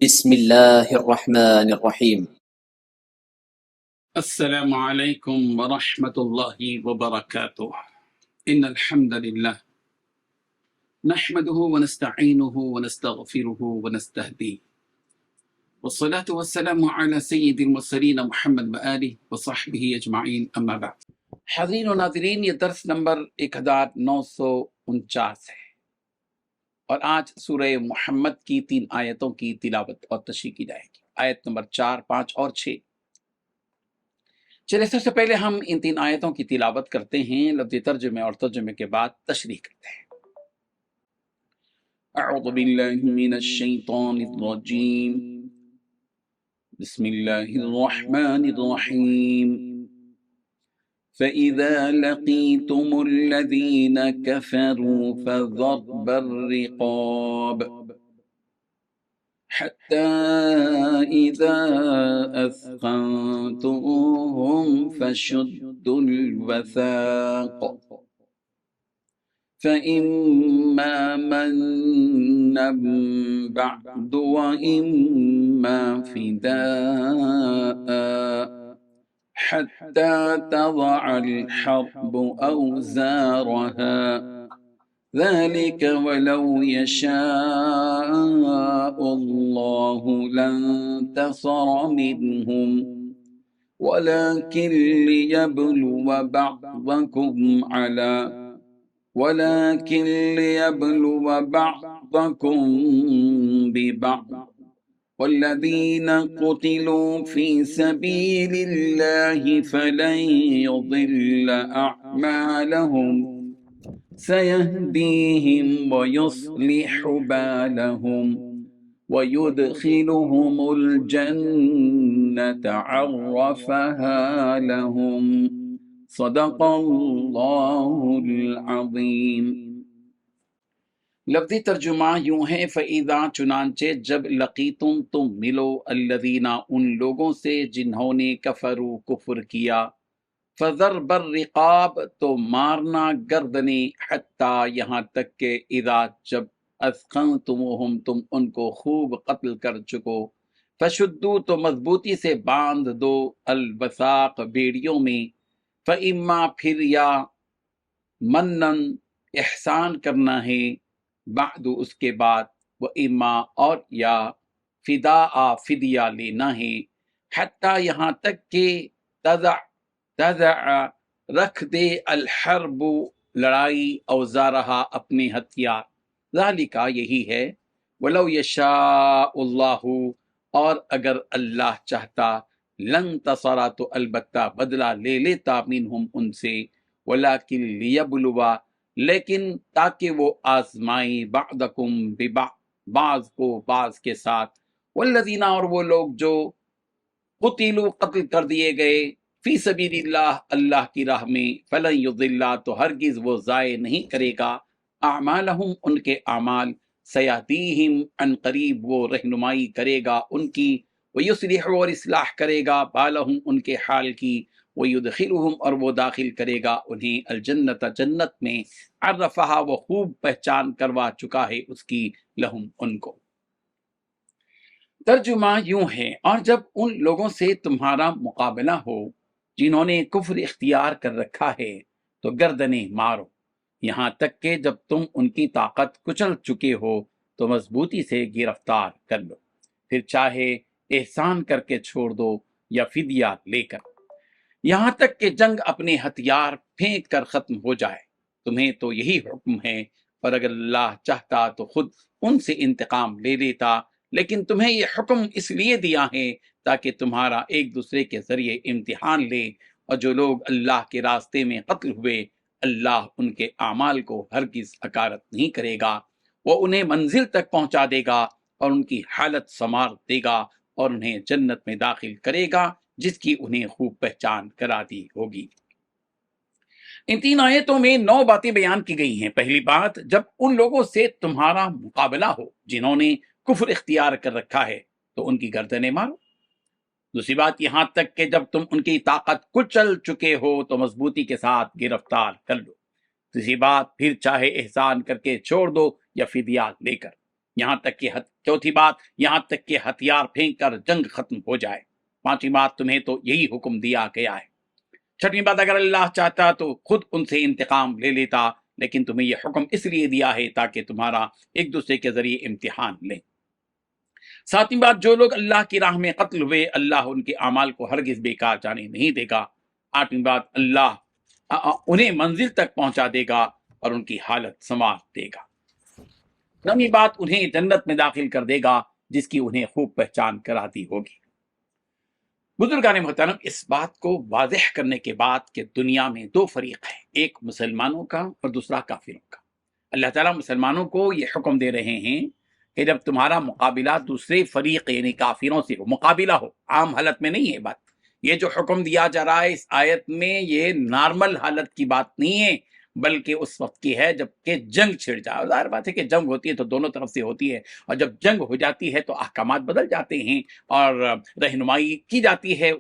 بسم الله الرحمن الرحيم. السلام عليكم ورحمة الله وبركاته. إن الحمد لله نحمده ونستعينه ونستغفره ونستهديه، والصلاة والسلام على سيد المرسلين محمد وآله وصحبه أجمعين، أما بعد. حاضرین و ناظرین، یہ درس نمبر 1949 ہے اور آج سورہ محمد کی 3 آیتوں کی تلاوت اور تشریح کی جائے گی، آیت نمبر 4، 5 اور 6۔ چلے سب سے پہلے ہم ان 3 آیتوں کی تلاوت کرتے ہیں، لفظی ترجمے اور ترجمے کے بعد تشریح کرتے ہیں۔ اعوذ باللہ من الشیطان الرجیم، بسم اللہ الرحمن الرحیم۔ فَإِذَا لَقِيتُمُ الَّذِينَ كَفَرُوا فَضَرْبَ الرِّقَابِ حَتَّى إِذَا أَثْخَنْتُمُوهُمْ فَشُدُّوا الْوَثَاقَ فَإِمَّا مَنًّا بَعْدُ وَإِمَّا فِدَاءً حَتَّى تَضَعَ الْحَرْبُ أَوْزَارَهَا ذَلِكَ وَلَوْ يَشَاءُ اللَّهُ لَانتَصَرَ مِنْهُمْ وَلَكِنْ لِيَبْلُوَ بَعْضَكُمْ بِبَعْضٍ وَالَّذِينَ قُتِلُوا فِي سَبِيلِ اللَّهِ فَلَنْ يُضِلَّ أَعْمَالَهُمْ سَيَهْدِيهِمْ وَيُصْلِحُ بَالَهُمْ وَيُدْخِلُهُمُ الْجَنَّةَ عَرَّفَهَا لَهُمْ۔ صدق اللہ العظیم۔ لفظی ترجمہ یوں ہے، فَإِذَا چنانچہ جب لقیتم تم ملو، الذین ان لوگوں سے جنہوں نے کفروا کفر کیا، فَضَرْبَ الرِّقَابِ تو مارنا گردنیں، حتیٰ یہاں تک کہ اذا جب اثخنتموہم تم ان کو خوب قتل کر چکو، فشدو تو مضبوطی سے باندھ دو، الوثاق بیڑیوں میں، فَإِمَّا پھر یا منن احسان کرنا ہے، بعد اس کے بعد، وَإِمَّا اور یا فداء فدیہ لینا ہے، حتیٰ یہاں تک کہ تضع رکھ دے الحرب لڑائی اوزارہا اپنے ہتھیار، ذالکا یہی ہے، ولو یشاء اللہ اور اگر اللہ چاہتا، لن تصرا تو البتہ بدلہ لے لیتا، منہم ان سے، ولیکن لیبلوا لیکن تاکہ وہ آزمائیں، بعضکم ببعض بعض کو بعض کے ساتھ، والذین اور وہ لوگ جو قتلوا قتل کر دیے گئے، فی سبیل اللہ اللہ کی راہ میں، فلن یضل تو ہرگز وہ ضائع نہیں کرے گا، اعمالہم ان کے اعمال، سیہدیہم ان قریب وہ رہنمائی کرے گا ان کی، ویصلح اور اصلاح کرے گا، بالہم ان کے حال کی، ویدخلہم اور وہ داخل کرے گا انہیں، الجنت جنت میں، عرفہا وہ خوب پہچان کروا چکا ہے اس کی، لہم ان کو۔ ترجمہ یوں ہے، اور جب ان لوگوں سے تمہارا مقابلہ ہو جنہوں نے کفر اختیار کر رکھا ہے تو گردنیں مارو، یہاں تک کہ جب تم ان کی طاقت کچل چکے ہو تو مضبوطی سے گرفتار کر لو، پھر چاہے احسان کر کے چھوڑ دو یا فدیہ لے کر، یہاں تک کہ جنگ اپنے ہتھیار پھینک کر ختم ہو جائے۔ تمہیں تو یہی حکم ہے، اور اگر اللہ چاہتا تو خود ان سے انتقام لے لیتا، لیکن تمہیں یہ حکم اس لیے دیا ہے تاکہ تمہارا ایک دوسرے کے ذریعے امتحان لے، اور جو لوگ اللہ کے راستے میں قتل ہوئے، اللہ ان کے اعمال کو ہرگز اکارت نہیں کرے گا، وہ انہیں منزل تک پہنچا دے گا اور ان کی حالت سنوار دے گا اور انہیں جنت میں داخل کرے گا جس کی انہیں خوب پہچان کرا دی ہوگی۔ ان 3 آیتوں میں 9 باتیں بیان کی گئی ہیں۔ پہلی بات، جب ان لوگوں سے تمہارا مقابلہ ہو جنہوں نے کفر اختیار کر رکھا ہے تو ان کی گردنیں مارو۔ دوسری بات، یہاں تک کہ جب تم ان کی طاقت کچل چکے ہو تو مضبوطی کے ساتھ گرفتار کر لو۔ تیسری بات، پھر چاہے احسان کر کے چھوڑ دو یا فدیہ لے کر۔ یہاں تک کہ چوتھی بات یہاں تک کہ ہتھیار پھینک کر جنگ ختم ہو جائے۔ پانچویں بات تمہیں تو یہی حکم دیا گیا ہے۔ چھٹویں بات اگر اللہ چاہتا تو خود ان سے انتقام لے لیتا، لیکن تمہیں یہ حکم اس لیے دیا ہے تاکہ تمہارا ایک دوسرے کے ذریعے امتحان لیں۔ ساتویں بات جو لوگ اللہ کی راہ میں قتل ہوئے اللہ ان کے اعمال کو ہرگز بیکار جانے نہیں دے گا۔ آٹھویں بات اللہ انہیں منزل تک پہنچا دے گا اور ان کی حالت سنوار دے گا۔ نویں بات انہیں جنت میں داخل کر دے گا جس کی انہیں خوب پہچان کراتی ہوگی۔ بزرگان محترم، اس بات کو واضح کرنے کے بعد کہ دنیا میں دو فریق ہیں، ایک مسلمانوں کا اور دوسرا کافروں کا، اللہ تعالیٰ مسلمانوں کو یہ حکم دے رہے ہیں کہ جب تمہارا مقابلہ دوسرے فریق یعنی کافروں سے ہو، مقابلہ ہو، عام حالت میں نہیں ہے بات، یہ جو حکم دیا جا رہا ہے اس آیت میں یہ نارمل حالت کی بات نہیں ہے، بلکہ اس وقت کی ہے جب کہ جنگ چھڑ جائے۔ ظاہر بات ہے کہ جنگ ہوتی ہے تو دونوں طرف سے ہوتی ہے، اور جب جنگ ہو جاتی ہے تو احکامات بدل جاتے ہیں اور رہنمائی کی جاتی ہے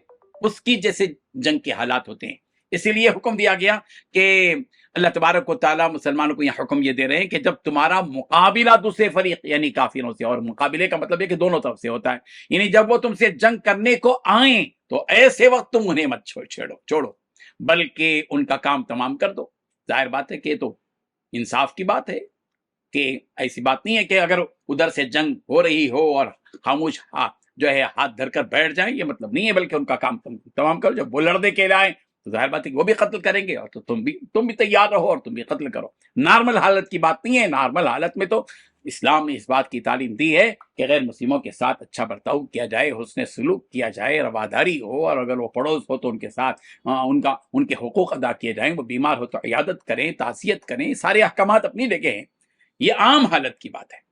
اس کی جیسے جنگ کے حالات ہوتے ہیں۔ اسی لیے حکم دیا گیا کہ اللہ تبارک و تعالیٰ مسلمانوں کو یہ حکم یہ دے رہے ہیں کہ جب تمہارا مقابلہ دوسرے فریق یعنی کافروں سے، اور مقابلے کا مطلب ہے کہ دونوں طرف سے ہوتا ہے، یعنی جب وہ تم سے جنگ کرنے کو آئیں تو ایسے وقت تم انہیں مت چھوڑو بلکہ ان کا کام تمام کر دو۔ ظاہر بات ہے کہ تو انصاف کی بات ہے کہ ایسی بات نہیں ہے کہ اگر ادھر سے جنگ ہو رہی ہو اور خاموش جو ہے ہاتھ دھر کر بیٹھ جائیں، یہ مطلب نہیں ہے، بلکہ ان کا کام تمام کرو۔ جب وہ لڑنے کے لیے آئیں تو ظاہر بات ہے کہ وہ بھی قتل کریں گے، اور تو تم بھی تیار رہو اور تم بھی قتل کرو۔ نارمل حالت کی بات نہیں ہے۔ نارمل حالت میں تو اسلام نے اس بات کی تعلیم دی ہے کہ غیر مسلموں کے ساتھ اچھا برتاؤ کیا جائے، حسن سلوک کیا جائے، رواداری ہو، اور اگر وہ پڑوس ہو تو ان کے ساتھ ان کے حقوق ادا کیے جائیں، وہ بیمار ہو تو عیادت کریں، تعزیت کریں، سارے احکامات اپنی جگہ ہیں۔ یہ عام حالت کی بات ہے۔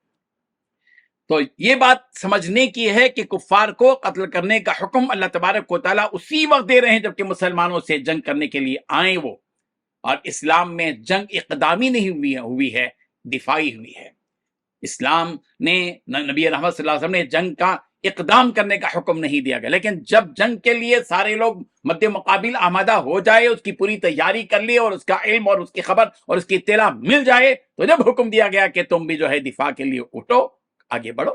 تو یہ بات سمجھنے کی ہے کہ کفار کو قتل کرنے کا حکم اللہ تبارک و تعالیٰ اسی وقت دے رہے ہیں جبکہ مسلمانوں سے جنگ کرنے کے لیے آئیں وہ، اور اسلام میں جنگ اقدامی نہیں ہوئی ہے، دفاعی ہوئی ہے۔ اسلام نے نبی رحمت صلی اللہ علیہ وسلم نے جنگ کا اقدام کرنے کا حکم نہیں دیا گیا، لیکن جب جنگ کے لیے سارے لوگ مد مقابل آمادہ ہو جائے، اس کی پوری تیاری کر لی اور اس کا علم اور اس کی خبر اور اس کی اطلاع مل جائے، تو جب حکم دیا گیا کہ تم بھی جو ہے دفاع کے لیے اٹھو، آگے بڑھو۔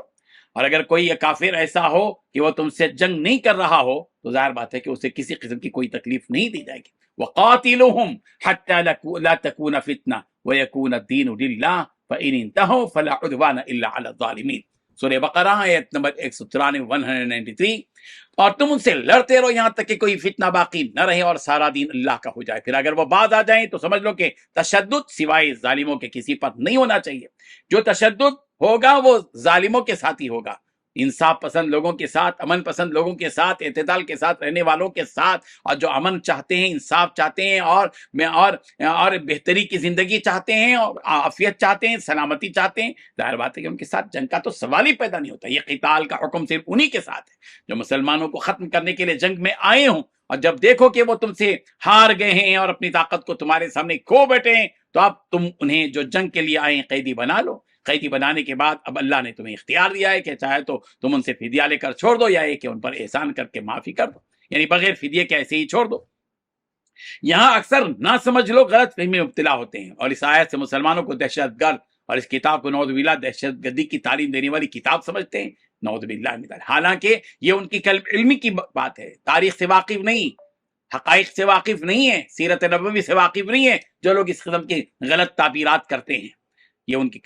اور اگر کوئی یہ کافر ایسا ہو کہ وہ تم سے جنگ نہیں کر رہا ہو تو ظاہر بات ہے کہ اسے کسی قسم کی کوئی تکلیف نہیں دی جائے گی۔ وَقَاتِلُهُمْ حَتَّى لَا تَكُونَ فِتْنَةٌ وَيَكُونَ الدِّينُ لِلَّهِ فَإِنِ انتهوا فَلَا عُدْوَانَ إِلَّا عَلَى الظَّالِمِينَ۔ سورہ بقرہ آیت نمبر 193 اور تم ان سے لڑتے رہو یہاں تک کہ کوئی فتنہ باقی نہ رہے اور سارا دین اللہ کا ہو جائے۔ پھر اگر وہ باز آ جائیں تو سمجھ لو کہ تشدد سوائے ظالموں کے کسی پر نہیں ہونا چاہیے۔ جو تشدد ہوگا وہ ظالموں کے ساتھ ہی ہوگا، انصاف پسند لوگوں کے ساتھ، امن پسند لوگوں کے ساتھ، اعتدال کے ساتھ رہنے والوں کے ساتھ، اور جو امن چاہتے ہیں، انصاف چاہتے ہیں اور بہتری کی زندگی چاہتے ہیں اور عافیت چاہتے ہیں، سلامتی چاہتے ہیں، ظاہر بات ہے کہ ان کے ساتھ جنگ کا تو سوال ہی پیدا نہیں ہوتا۔ یہ قتال کا حکم صرف انہی کے ساتھ ہے جو مسلمانوں کو ختم کرنے کے لیے جنگ میں آئے ہوں، اور جب دیکھو کہ وہ تم سے ہار گئے ہیں اور اپنی طاقت کو تمہارے سامنے کھو بیٹھے ہیں تو اب تم انہیں جو جنگ کے لیے آئے ہیں قیدی بنا لو۔ قیدی بنانے کے بعد اب اللہ نے تمہیں اختیار دیا ہے کہ چاہے تو تم ان سے فدیہ لے کر چھوڑ دو، یا کہ ان پر احسان کر کے معافی کر دو، یعنی بغیر فدیے کے ایسے ہی چھوڑ دو۔ یہاں اکثر نہ سمجھ لوگ غلط فہمی میں مبتلا ہوتے ہیں اور اس آیت سے مسلمانوں کو دہشت گرد اور اس کتاب کو نعوذ باللہ دہشت گردی کی تعلیم دینے والی کتاب سمجھتے ہیں، نعوذ باللہ من ذلک۔ حالانکہ یہ ان کی علمی کی بات ہے، تاریخ سے واقف نہیں، حقائق سے واقف نہیں ہے، سیرت نبوی سے واقف نہیں ہے جو لوگ اس قسم کی غلط تعبیرات کرتے ہیں، یہ ان کی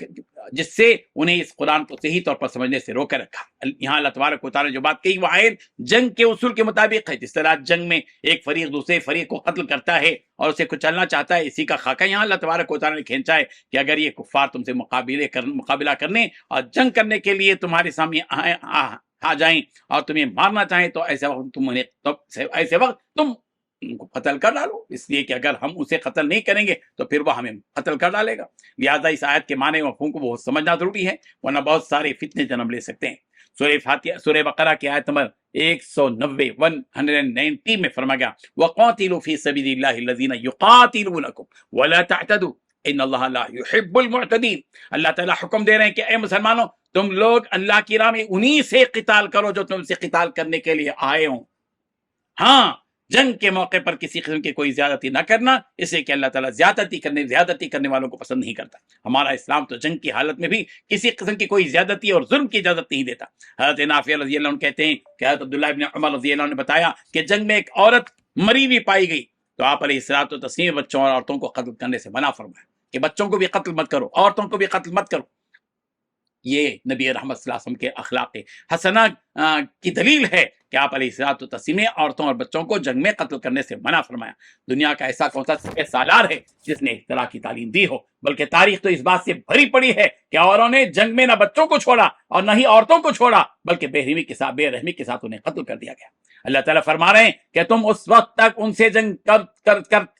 جس سے انہیں اس قرآن کو صحیح طور پر سمجھنے سے روکے رکھا۔ یہاں اللہ تبارک و تعالیٰ نے جو بات کہی وہ عین جنگ کے اصول کے مطابق ہے۔ جس طرح جنگ میں ایک فریق دوسرے فریق کو قتل کرتا ہے اور اسے کچلنا چاہتا ہے، اسی کا خاکہ یہاں اللہ تبارک و تعالیٰ نے کھینچا ہے کہ اگر یہ کفار تم سے مقابلہ کرنے اور جنگ کرنے کے لیے تمہارے سامنے آ جائیں اور تمہیں مارنا چاہیں تو ایسے وقت تم ان کو قتل کر ڈالو، اس لیے کہ اگر ہم اسے قتل نہیں کریں گے تو پھر وہ ہمیں قتل کر ڈالے گا۔ لہذا اس آیت کے معنی و مفہوم کو بہت سمجھنا ضروری ہے، ورنہ بہت سارے فتنے جنم لے سکتے ہیں۔ سورہ بقرہ کی آیت نمبر 190 میں فرمایا گیا وَقَاتِلُوا فِي سَبِيلِ اللَّهِ الَّذِينَ يُقَاتِلُونَكُمْ وَلَا تَعْتَدُوا إِنَّ اللَّهَ لَا يُحِبُّ الْمُعْتَدِينَ۔ اللہ تعالیٰ حکم دے رہے ہیں کہ اے مسلمانوں تم لوگ اللہ کی راہ میں انہی سے قتال کرو جو تم سے قتال کرنے کے لیے آئے ہوں، ہاں جنگ کے موقع پر کسی قسم کی کوئی زیادتی نہ کرنا، اس لیے کہ اللہ تعالیٰ زیادتی کرنے والوں کو پسند نہیں کرتا۔ ہمارا اسلام تو جنگ کی حالت میں بھی کسی قسم کی کوئی زیادتی اور ظلم کی اجازت نہیں دیتا۔ حضرت نافع رضی اللہ عنہ کہتے ہیں کہ حضرت عبداللہ ابن عمر رضی اللہ عنہ نے بتایا کہ جنگ میں ایک عورت مری ہوئی پائی گئی تو آپ علیہ الصلوۃ والتسلیم بچوں اور عورتوں کو قتل کرنے سے منع فرمایا کہ بچوں کو بھی قتل مت کرو، عورتوں کو بھی قتل مت کرو۔ یہ نبی رحمت صلی اللہ علیہ وسلم کے اخلاق حسنہ کی دلیل ہے کہ آپ علیہ الصلوۃ والتسلیم نے عورتوں اور بچوں کو جنگ میں قتل کرنے سے منع فرمایا۔ دنیا کا ایسا کون سا سالار ہے جس نے اس طرح کی تعلیم دی ہو؟ بلکہ تاریخ تو اس بات سے بھری پڑی ہے کہ اوروں نے جنگ میں نہ بچوں کو چھوڑا اور نہ ہی عورتوں کو چھوڑا، بلکہ بے رحمی کے ساتھ انہیں قتل کر دیا گیا۔ اللہ تعالیٰ فرما رہے ہیں کہ تم اس وقت تک ان سے جنگ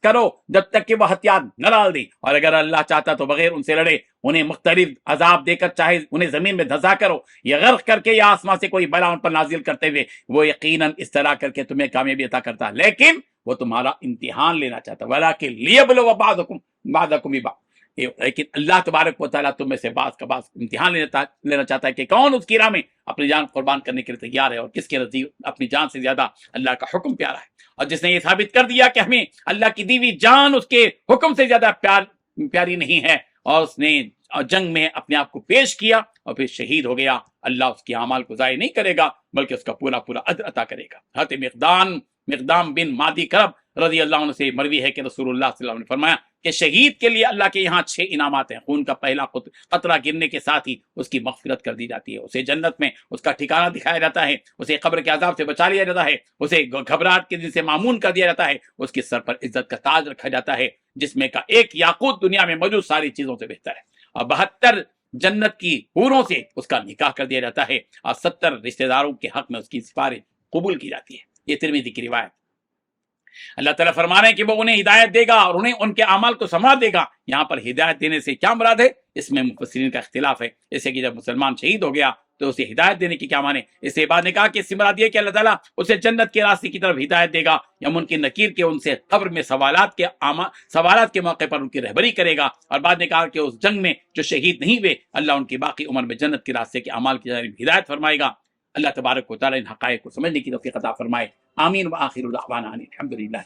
کرو جب تک کہ وہ ہتھیار نہ ڈال دیں، اور اگر اللہ چاہتا تو بغیر ان سے لڑے انہیں مختلف عذاب دے کر، چاہے انہیں زمین میں دھسا کرو یا غرق کر کے یا آسمان سے کوئی بلا ان پر نازل کرتے ہوئے، وہ یقیناً اس طرح کر کے تمہیں کامیابی عطا کرتا، لیکن وہ تمہارا امتحان لینا چاہتا، وَلَٰكِن لِيَبْلُوَ بَعْضَكُم بِبَعْضٍ، لیکن اللہ تبارک و تعالیٰ تم میں سے بعض کا بعض امتحان لینا چاہتا ہے کہ کون اس کی راہ میں اپنی جان قربان کرنے کے لیے تیار ہے اور کس کے نزدیک اپنی جان سے زیادہ اللہ کا حکم پیارا ہے۔ اور جس نے یہ ثابت کر دیا کہ ہمیں اللہ کی دی ہوئی جان اس کے حکم سے زیادہ پیاری نہیں ہے، اور اس نے جنگ میں اپنے آپ کو پیش کیا اور پھر شہید ہو گیا، اللہ اس کے اعمال کو ضائع نہیں کرے گا بلکہ اس کا پورا اجر عطا کرے گا۔ حضرت مقدام بن مادی کرب رضی اللہ عنہ سے مروی ہے کہ رسول اللہ صلی اللہ علیہ وسلم نے فرمایا کہ شہید کے لیے اللہ کے یہاں 6 انعامات ہیں۔ خون کا پہلا قطرہ گرنے کے ساتھ ہی اس کی مغفرت کر دی جاتی ہے، اسے جنت میں اس کا ٹھکانہ دکھایا جاتا ہے، اسے قبر کے عذاب سے بچا لیا جاتا ہے، اسے گھبراہٹ کے دن سے معمون کر دیا جاتا ہے، اس کے سر پر عزت کا تاج رکھا جاتا ہے جس میں کا ایک یاقوت دنیا میں موجود ساری چیزوں سے بہتر ہے، اور 72 جنت کی حوروں سے اس کا نکاح کر دیا جاتا ہے، اور 70 رشتہ داروں کے حق میں اس کی سفارش قبول کی جاتی ہے۔ یہ ترمذی کی روایت۔ اللہ تعالیٰ فرما رہے ہیں کہ وہ انہیں ہدایت دے گا اور انہیں ان کے اعمال کو سنوار دے گا۔ یہاں پر ہدایت دینے سے کیا مراد ہے؟ اس میں مفسرین کا اختلاف ہے، جیسے کہ جب مسلمان شہید ہو گیا تو اسے ہدایت دینے کی کیا معنی؟ اس کے بعد نے کہا کہ اس سے مراد یہ کہ اللہ تعالیٰ اسے جنت کے راستے کی طرف ہدایت دے گا، یا ممکن نکیر کے ان سے قبر میں سوالات کے موقع پر ان کی رہبری کرے گا، اور بعد نے کہا کہ اس جنگ میں جو شہید نہیں ہوئے اللہ ان کی باقی عمر میں جنت کے راستے کے اعمال کی جانب ہدایت فرمائے گا۔ اللہ تبارک و تعالیٰ ان حقائق کو سمجھنے کی توفیق عطا فرمائے۔ آمین۔ وآخر دعوانا الحمدللہ۔